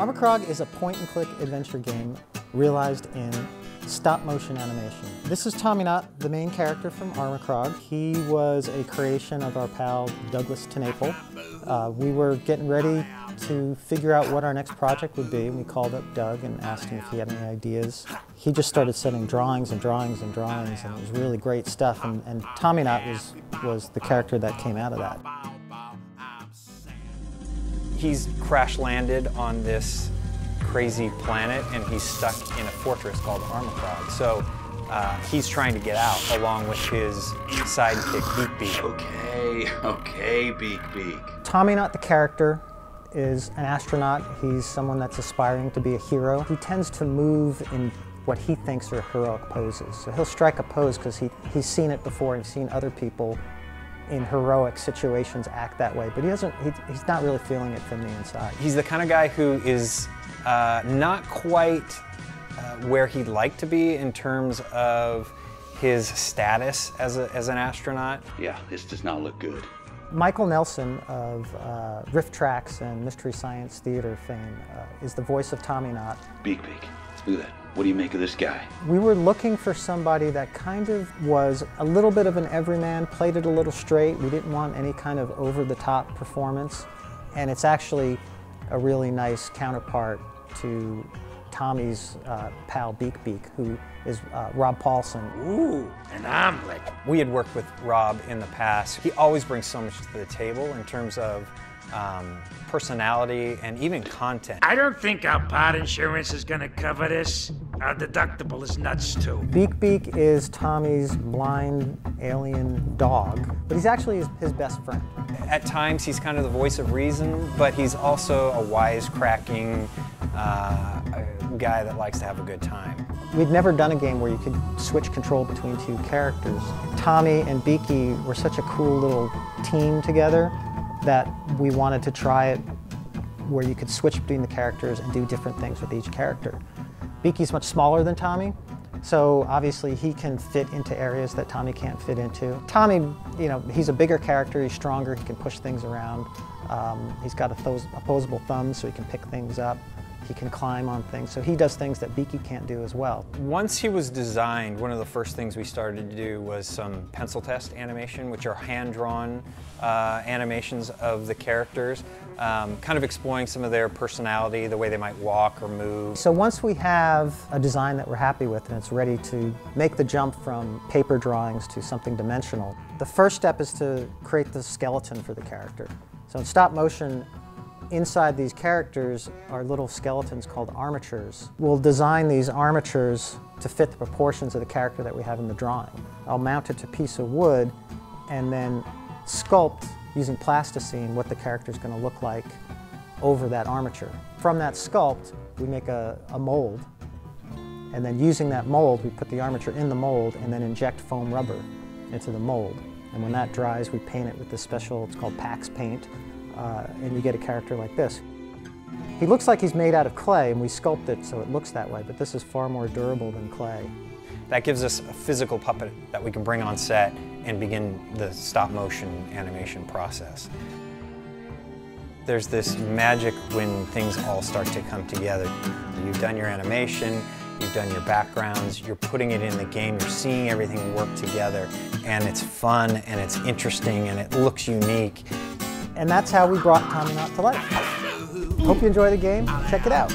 Armacrog is a point-and-click adventure game realized in stop-motion animation. This is Tommyknot, the main character from Armacrog. He was a creation of our pal Douglas TenNapel. We were getting ready to figure out what our next project would be, and we called up Doug and asked him if he had any ideas. He just started sending drawings and drawings and drawings, and it was really great stuff, and Tommyknot was the character that came out of that. He's crash landed on this crazy planet and he's stuck in a fortress called Armacrog. So he's trying to get out along with his sidekick Beak Beak. Okay, Beak Beak. Tommyknot, the character, is an astronaut. He's someone that's aspiring to be a hero. He tends to move in what he thinks are heroic poses. So he'll strike a pose because he's seen it before. He's seen other people in heroic situations act that way, but he's not really feeling it from the inside. He's the kind of guy who is not quite where he'd like to be in terms of his status as an astronaut. Yeah, this does not look good. Michael Nelson of RiffTrax and Mystery Science Theater fame is the voice of Tommyknot. Beak Beak, look at that. What do you make of this guy? We were looking for somebody that kind of was a little bit of an everyman, played it a little straight. We didn't want any kind of over-the-top performance. And it's actually a really nice counterpart to Tommy's pal Beak Beak, who is Rob Paulson. Ooh, an omelet. We had worked with Rob in the past. He always brings so much to the table in terms of personality and even content. I don't think our pod insurance is gonna cover this. Our deductible is nuts too. Beak Beak is Tommy's blind alien dog, but he's actually his best friend. At times he's kind of the voice of reason, but he's also a wisecracking guy that likes to have a good time. We'd never done a game where you could switch control between two characters. Tommy and Beaky were such a cool little team together that we wanted to try it where you could switch between the characters and do different things with each character. Beaky's much smaller than Tommy, so obviously he can fit into areas that Tommy can't fit into. Tommy, you know, he's a bigger character, he's stronger, he can push things around. He's got opposable thumbs so he can pick things up. He can climb on things, so he does things that Beaky can't do as well. Once he was designed, one of the first things we started to do was some pencil test animation, which are hand-drawn animations of the characters, kind of exploring some of their personality, the way they might walk or move. So once we have a design that we're happy with and it's ready to make the jump from paper drawings to something dimensional, the first step is to create the skeleton for the character. So in stop motion, inside these characters are little skeletons called armatures. We'll design these armatures to fit the proportions of the character that we have in the drawing. I'll mount it to a piece of wood and then sculpt using plasticine what the character is going to look like over that armature. From that sculpt, we make a mold, and then using that mold, we put the armature in the mold and then inject foam rubber into the mold. And when that dries, we paint it with this special, it's called Pax paint. And you get a character like this. He looks like he's made out of clay, and we sculpt it so it looks that way, but this is far more durable than clay. That gives us a physical puppet that we can bring on set and begin the stop motion animation process. There's this magic when things all start to come together. You've done your animation, you've done your backgrounds, you're putting it in the game, you're seeing everything work together, and it's fun, and it's interesting, and it looks unique. And that's how we brought Tommyknot to life. Hope you enjoy the game. Check it out.